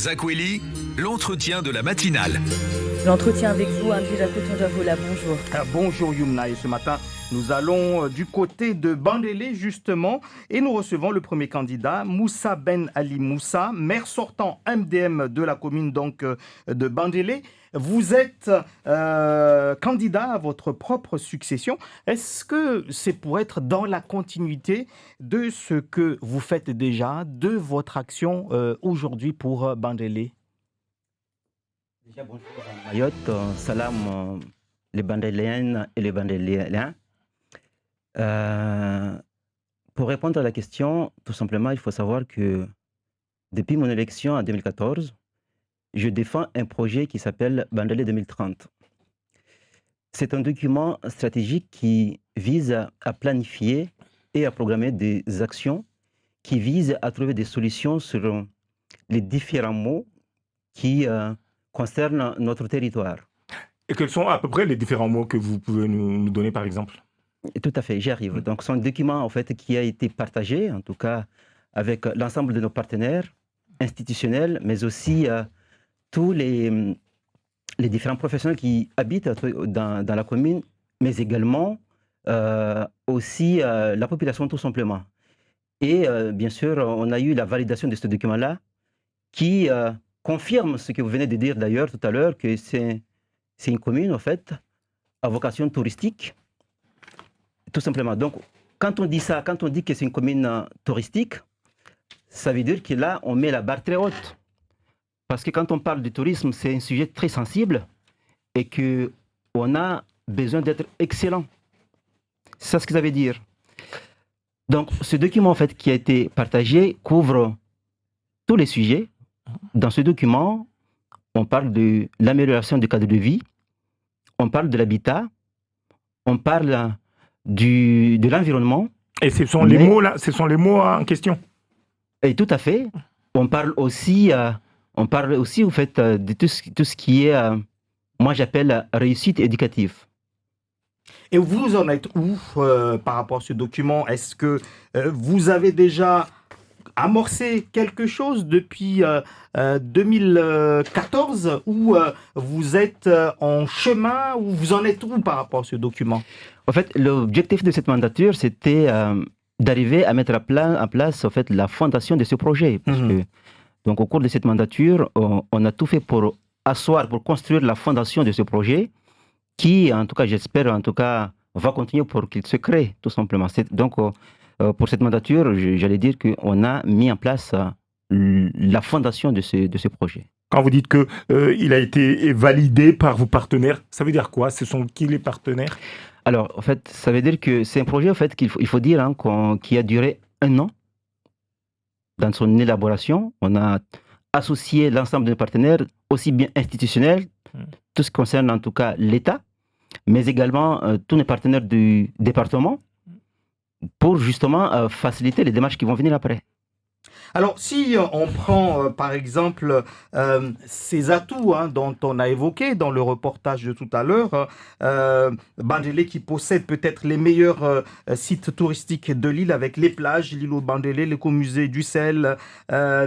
Zakweli, l'entretien de la matinale. L'entretien avec vous, André Jacoton-Javola, bonjour. Bonjour Yumna, et ce matin, nous allons du côté de Bandélé justement et nous recevons le premier candidat, Moussa Ben Ali Moussa, maire sortant MDM de la commune donc de Bandélé. Vous êtes candidat à votre propre succession. Est-ce que c'est pour être dans la continuité de ce que vous faites déjà, de votre action aujourd'hui pour Bandélé? Déjà, bonjour à Mayotte, salam les Bandéléennes et les Bandéléens. Pour répondre à la question, tout simplement, il faut savoir que depuis mon élection en 2014, je défends un projet qui s'appelle Bandélé 2030. C'est un document stratégique qui vise à planifier et à programmer des actions qui visent à trouver des solutions sur les différents maux qui concernent notre territoire. Et quels sont à peu près les différents mots que vous pouvez nous donner par exemple? Tout à fait, j'y arrive. Donc c'est un document en fait qui a été partagé, en tout cas avec l'ensemble de nos partenaires institutionnels, mais aussi tous les différents professionnels qui habitent dans la commune, mais également aussi la population tout simplement. Et bien sûr, on a eu la validation de ce document-là qui confirme ce que vous venez de dire d'ailleurs tout à l'heure, que c'est une commune en fait à vocation touristique, tout simplement. Donc quand on dit ça, quand on dit que c'est une commune touristique, ça veut dire que là, on met la barre très haute. Parce que quand on parle du tourisme, c'est un sujet très sensible et qu'on a besoin d'être excellent. C'est ça ce que ça veut dire. Donc, ce document en fait, qui a été partagé couvre tous les sujets. Dans ce document, on parle de l'amélioration du cadre de vie, on parle de l'habitat, on parle de l'environnement. Et ce sont les mots là, ce sont les mots en question. Et tout à fait. On parle aussi au fait de tout ce qui est, moi j'appelle réussite éducative. Et vous en êtes où par rapport à ce document? Est-ce que vous avez déjà amorcé quelque chose depuis 2014 ou vous êtes en chemin ou vous en êtes où par rapport à ce document? En fait, l'objectif de cette mandature, c'était d'arriver à mettre en place en fait, la fondation de ce projet. Parce que, donc, au cours de cette mandature, on a tout fait pour asseoir, pour construire la fondation de ce projet qui, en tout cas, j'espère, en tout cas, va continuer pour qu'il se crée, tout simplement. Donc, pour cette mandature, j'allais dire qu'on a mis en place la fondation de ce projet. Quand vous dites qu'il a été validé par vos partenaires, ça veut dire quoi? Ce sont qui les partenaires? Alors, en fait, ça veut dire que c'est un projet en fait, il faut dire hein, qui a duré 1 an dans son élaboration. On a associé l'ensemble de nos partenaires, aussi bien institutionnels, tout ce qui concerne en tout cas l'État, mais également tous les partenaires du département, pour justement faciliter les démarches qui vont venir après. Alors, si on prend par exemple ces atouts dont on a évoqué dans le reportage de tout à l'heure, Bandélé qui possède peut-être les meilleurs sites touristiques de l'île avec les plages, l'île au Bandélé, l'écomusée du Sel,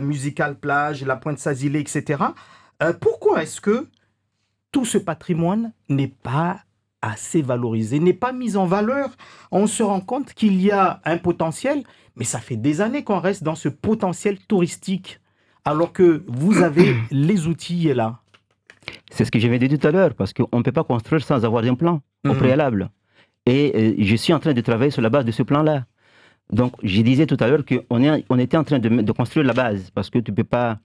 Musical Plage, la Pointe Sazilé, etc. Pourquoi est-ce que tout ce patrimoine n'est pas assez valorisé, n'est pas mis en valeur? On se rend compte qu'il y a un potentiel, mais ça fait des années qu'on reste dans ce potentiel touristique, alors que vous avez les outils là. C'est ce que j'avais dit tout à l'heure, parce qu'on ne peut pas construire sans avoir un plan au préalable. Et je suis en train de travailler sur la base de ce plan-là. Donc, je disais tout à l'heure qu'on était en train de construire la base, parce que tu ne peux pas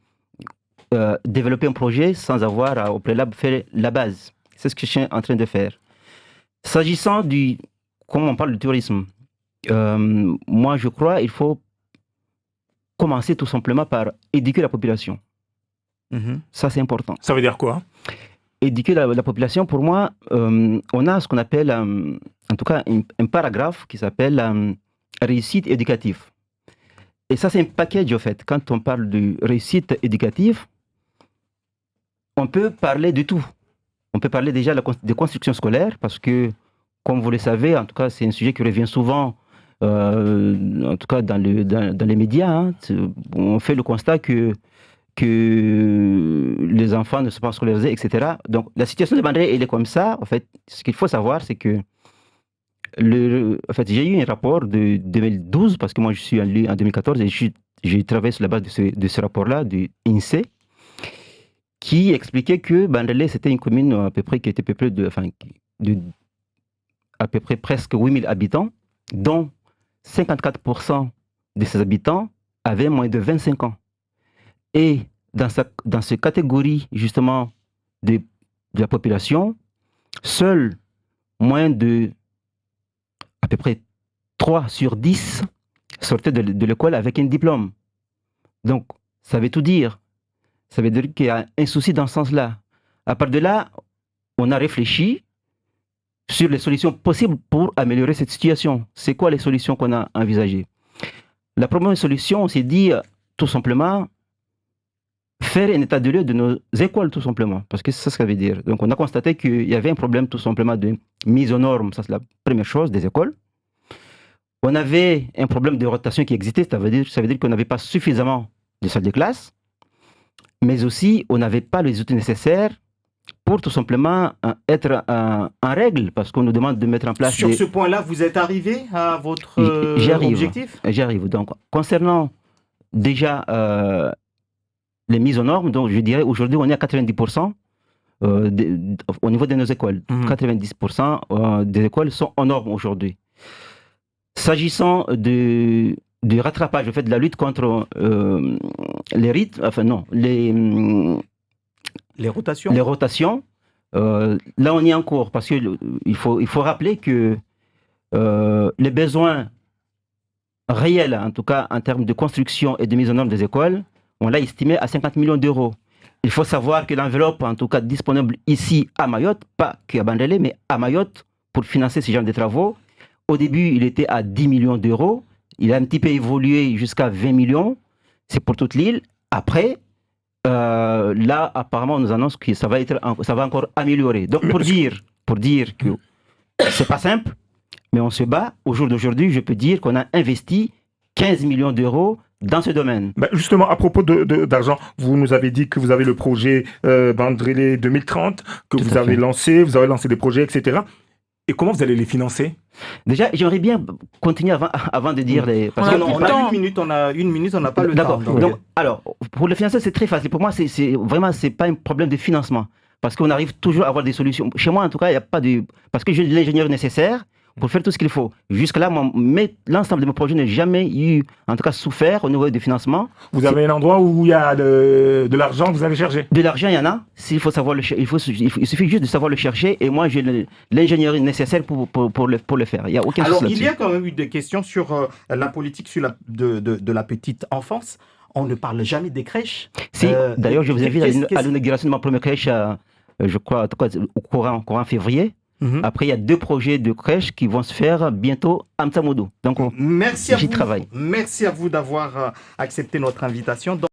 développer un projet sans avoir au préalable fait la base. C'est ce que je suis en train de faire. S'agissant comme on parle du tourisme, moi je crois qu'il faut commencer tout simplement par éduquer la population. Ça c'est important. Ça veut dire quoi? Éduquer la population, pour moi, on a ce qu'on appelle, en tout cas, un paragraphe qui s'appelle réussite éducative. Et ça c'est un package en fait. Quand on parle de réussite éducative, on peut parler de tout. On peut parler déjà de construction scolaire parce que, comme vous le savez, en tout cas, c'est un sujet qui revient souvent, en tout cas dans les médias. On fait le constat que que les enfants ne sont pas scolarisés, etc. Donc la situation de Bandrélé, elle est comme ça. En fait, ce qu'il faut savoir, c'est que en fait, j'ai eu un rapport de 2012, parce que moi je suis allé en 2014 et j'ai travaillé sur la base de ce rapport-là, de INSEE, qui expliquait que Bandrélé, c'était une commune à peu près qui était peuplée de à peu près presque 8000 habitants, dont 54% de ces habitants avaient moins de 25 ans. Et dans cette catégorie, justement, de la population, seuls moins de à peu près 3 sur 10 sortaient de l'école avec un diplôme. Donc, ça veut tout dire. Ça veut dire qu'il y a un souci dans ce sens-là. À part de là, on a réfléchi sur les solutions possibles pour améliorer cette situation. C'est quoi les solutions qu'on a envisagées? La première solution, on s'est dit tout simplement faire un état de lieu de nos écoles, tout simplement. Parce que c'est ça ce que ça veut dire. Donc on a constaté qu'il y avait un problème tout simplement de mise aux normes, ça c'est la première chose, des écoles. On avait un problème de rotation qui existait, ça veut dire qu'on n'avait pas suffisamment de salles de classe, mais aussi on n'avait pas les outils nécessaires pour tout simplement être en règle, parce qu'on nous demande de mettre en place... Sur ce point-là, vous êtes arrivé à votre objectif? J'arrive. Donc, concernant déjà les mises aux normes, donc je dirais aujourd'hui on est à 90% au niveau de nos écoles. 90% des écoles sont aux normes aujourd'hui. S'agissant du rattrapage, en fait, de la lutte contre les rythmes, enfin non, les rotations. Les rotations, là on y est en cours, parce qu'il faut rappeler que les besoins réels, en tout cas en termes de construction et de mise en norme des écoles, on l'a estimé à 50 millions d'euros. Il faut savoir que l'enveloppe, en tout cas disponible ici à Mayotte, pas qu'à Bandrélé, mais à Mayotte, pour financer ce genre de travaux, au début il était à 10 millions d'euros, il a un petit peu évolué jusqu'à 20 millions, c'est pour toute l'île. Après, là, apparemment, on nous annonce que ça va encore améliorer. Donc, pour dire que c'est pas simple, mais on se bat. Au jour d'aujourd'hui, je peux dire qu'on a investi 15 millions d'euros dans ce domaine. Justement, à propos d'argent, vous nous avez dit que vous avez le projet Bandrélé 2030, que vous avez lancé des projets, etc. Et comment vous allez les financer? Déjà, j'aimerais bien continuer avant de dire les... Parce on a une minute, on n'a pas le temps. Donc, alors, pour le financer, c'est très facile. Pour moi, c'est pas un problème de financement. Parce qu'on arrive toujours à avoir des solutions. Chez moi, en tout cas, il n'y a pas de... Parce que j'ai l'ingénieur nécessaire pour faire tout ce qu'il faut. Jusque-là, l'ensemble de mes projets n'a jamais eu, en tout cas, souffert au niveau du financement. Vous avez un endroit où il y a de l'argent que vous allez chercher? De l'argent, il y en a. Il suffit juste de savoir le chercher. Et moi, j'ai l'ingénierie nécessaire pour le faire. Il n'y a aucun souci. Alors, il y a quand même eu des questions sur la politique de la petite enfance. On ne parle jamais des crèches. Si, d'ailleurs, je vous invite à l'inauguration de ma première crèche, je crois, en tout cas, au courant février. Après, il y a 2 projets de crèche qui vont se faire bientôt à Mtsamoudou. Donc, j'y travaille. Merci à vous d'avoir accepté notre invitation.